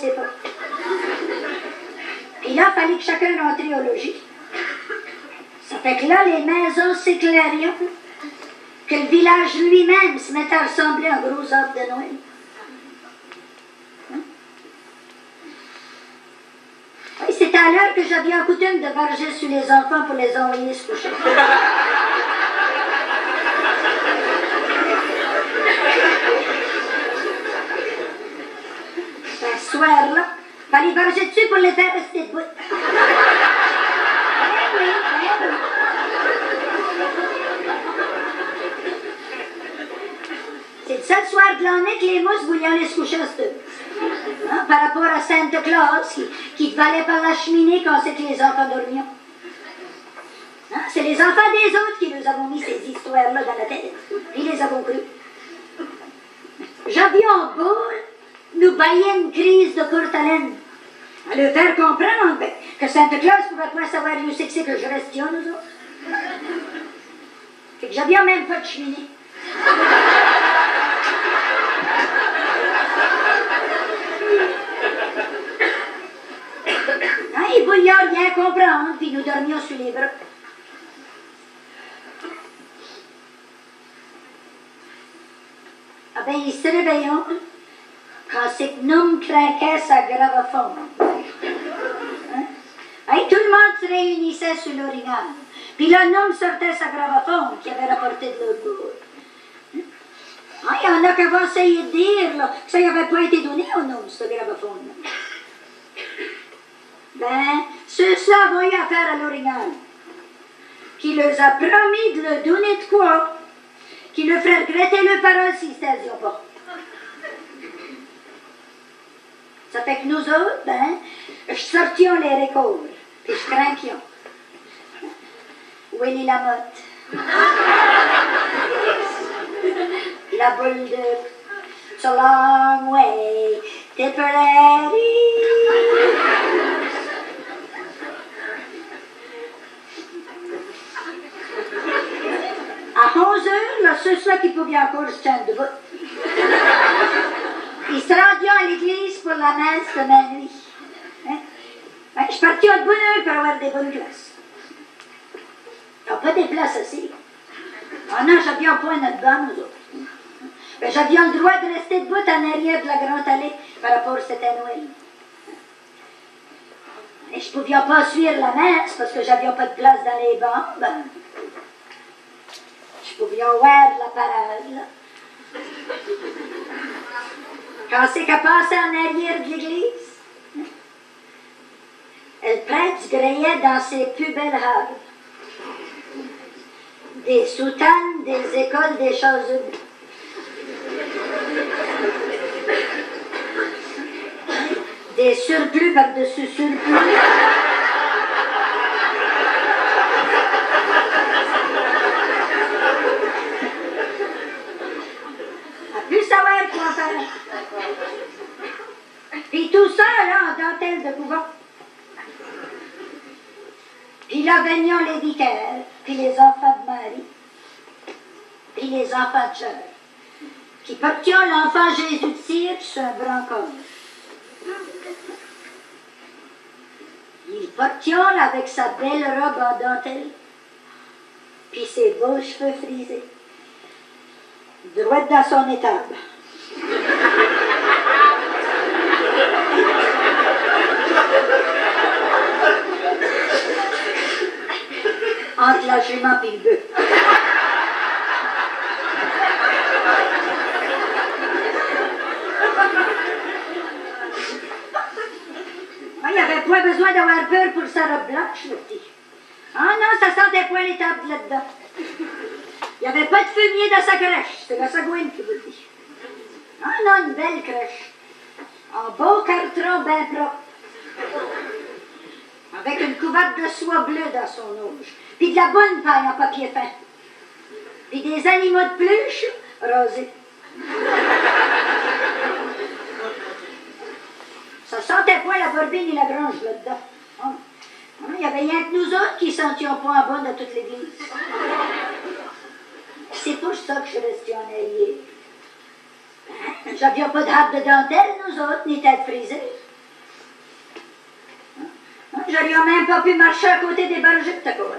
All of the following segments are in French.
sais pas. Puis là, il fallait que chacun rentre au logis. Ça fait que là, les maisons s'éclairaient, que le village lui-même se mettait à ressembler à un gros arbre de Noël. Oui, c'était à l'heure que j'avais en coutume de varger sur les enfants pour les envoyer se coucher. Ce soir-là, il fallait varger dessus pour les faire rester debout. Eh oui, eh oui. C'est le seul soir de l'année que les mousses voulaient aller se coucher à cette heure. Hein, par rapport à Santa Claus, qui te valait par la cheminée quand c'est que les enfants dormaient. Hein, c'est les enfants des autres qui nous avons mis ces histoires-là dans la tête. Puis les avons cru. J'avions beau nous bailler une crise de courte haleine. À leur faire comprendre que Santa Claus ne pouvait pas savoir où c'est que je restais, nous autres. Fait que j'avions même pas de cheminée. Hein, ils voulions rien comprendre, puis nous dormions sur les bras. Ah ben, ils se réveillent quand c'est que nous craquait sa gravophone. Hein? Hein, tout le monde se réunissait sur l'orignal. Puis là, nous sortait sa gravophone qui avait rapporté de l'autre bout. Hein, il y en a qui avaient essayé de dire là, que ça n'avait pas été donné au nom, ce gravophone. Ben, ceux-là vont y affaire à l'orignal, qui leur a promis de leur donner de quoi, qui leur ferait regretter leurs paroles s'ils ne se pas. Ça fait que nous autres, ben, je sortions les récords, puis je craquions. Willy Lamotte. La boule de It's a long way, Tipperary. À 11 heures, là, ceux-là qui pouvaient encore se tenir debout. Ils se rendaient à l'église pour la messe de minuit. Hein? Ben, je partais de bonne heure pour avoir des bonnes places. Il n'y a pas des places assis. Ah non, j'avions pas notre banc, nous autres. Ben, j'avions le droit de rester debout en arrière de la grande allée par rapport à cette Noël. Et je ne pouvais pas suivre la messe parce que j'avions pas de place dans les bancs. Ben, je pouvais voir la parade, là. Quand c'est qu'elle passait en arrière de l'église, le prêtre grillait dans ses plus belles robes. Des soutanes, des écoles, des chasubles. Des surplus par-dessus surplus. Savoir quoi faire. Puis tout ça, là, en dentelle de couvent. Puis là, venaient les vicaires, puis les enfants de Marie, puis les enfants de Chœur, qui portaient l'enfant Jésus de cire sur un brancard. Ils portaient avec sa belle robe en dentelle, puis ses beaux cheveux frisés. Droite dans son étable. Entre la jument et le bœuf. Il n'y avait pas besoin d'avoir peur pour sa robe blanche, le petit. Ah non, ça sentait pas l'étable là-dedans. Il n'y avait pas de fumier dans sa crèche, c'est la Sagouine qui vous le dit. Ah non, une belle crèche. En beau carton bien propre. Avec une couverte de soie bleue dans son auge. Puis de la bonne paille en papier fin. Puis des animaux de peluche rasés. Ça sentait pas la Borbine et la Grange là-dedans. Il n'y avait rien que nous autres qui sentions pas en bas de toute l'église. C'est pour ça que je suis restée en arrière. Hein? J'avions pas de harpe de dentelle, nous autres, ni tête frisée. n'aurions même pas pu marcher à côté des bergers de quoi.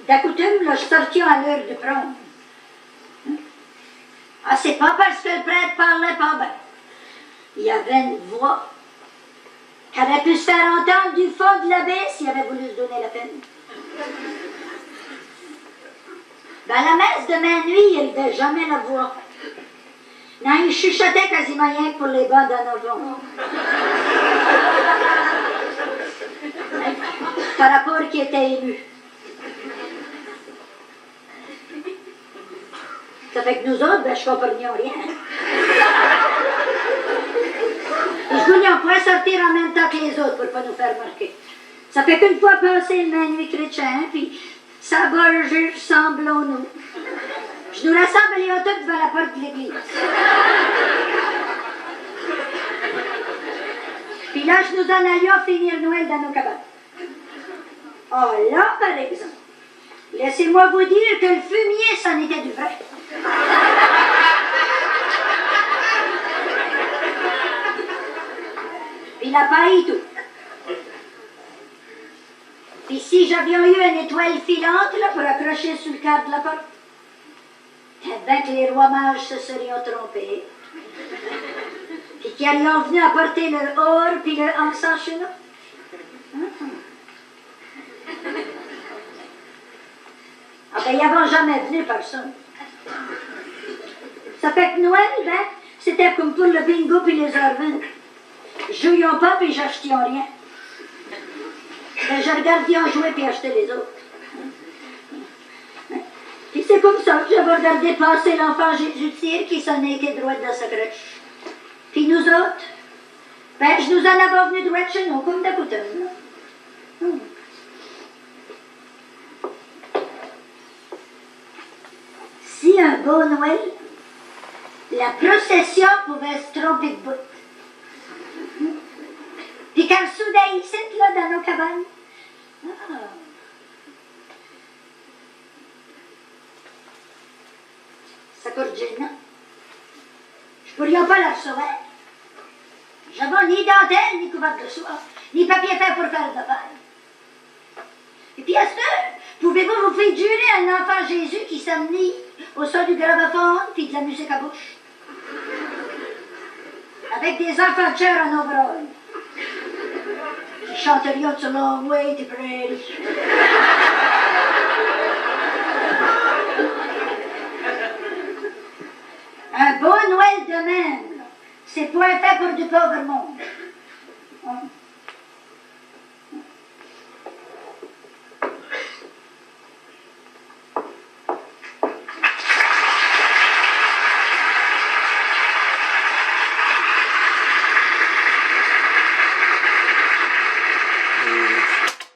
D'accoutume, là, je sortais à l'heure du prône. Ah, c'est pas parce que le prêtre parlait pas bien. Il y avait une voix qui aurait pu se faire entendre du fond de la baie s'il avait voulu se donner la peine. Dans la messe de minuit, il n'élevait jamais la voix. Non, il chuchotait quasiment rien que pour les bas dans nos vents. Par rapport qui était ému. Ça fait que nous autres, ben, je comprenions rien. Et je voulions pas sortir en même temps que les autres pour pas nous faire marquer. Ça fait qu'une fois passé le minuit chrétien, puis ça bolge semblons-nous. Je nous rassemblions tous devant la porte de l'église. Puis là, je nous en allions finir Noël dans nos cabanes. Oh là, par exemple, laissez-moi vous dire que le fumier, c'en était du vrai. Puis la paille, tout. Puis si j'avions eu une étoile filante, là, pour accrocher sur le cadre de la porte, eh bien que les rois mages se seraient trompés. Puis qu'ils aurions venu apporter le or puis le encens chez nous. Ah ben, ils n'avaient jamais venu personne. Ça fait que Noël, ben, c'était comme pour le bingo puis les Arvin. Jouions pas puis j'achetions rien. Ben, je regardais jouer puis acheter les autres. Puis c'est comme ça que j'avais regardé passer l'enfant Jésus de Cire qui s'en était droit de sa crèche. Puis nous autres, ben, je nous en avais venu droit de chez nous, comme d'accoutume. Si un beau Noël, la procession pouvait se tromper de bout. Puis quand soudain ici, là, dans nos cabanes, ça coûte gênant. Je ne pourrais pas la recevoir. J'avais ni dentelle, ni couverte de soie, ni papier fait pour faire de paille. Et puis à cette heure, pouvez-vous vous faire jurer un enfant Jésus qui s'amenait au son du gramophone puis de la musique à bouche? Avec des enfants de chœur en overall. Qui chanterions It's a long way to pray. Un beau Noël de même, c'est point fait pour du pauvre monde.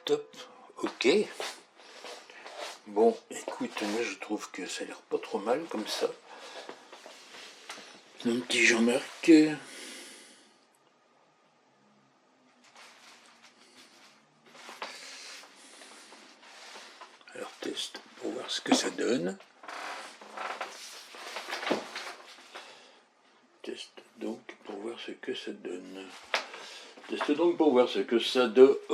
Top, ok. Bon, écoute, moi je trouve que ça a l'air pas trop mal comme ça. Mon petit Jean-Marc. Alors test pour voir ce que ça donne. Test donc pour voir ce que ça donne. Teste donc pour voir ce que ça donne.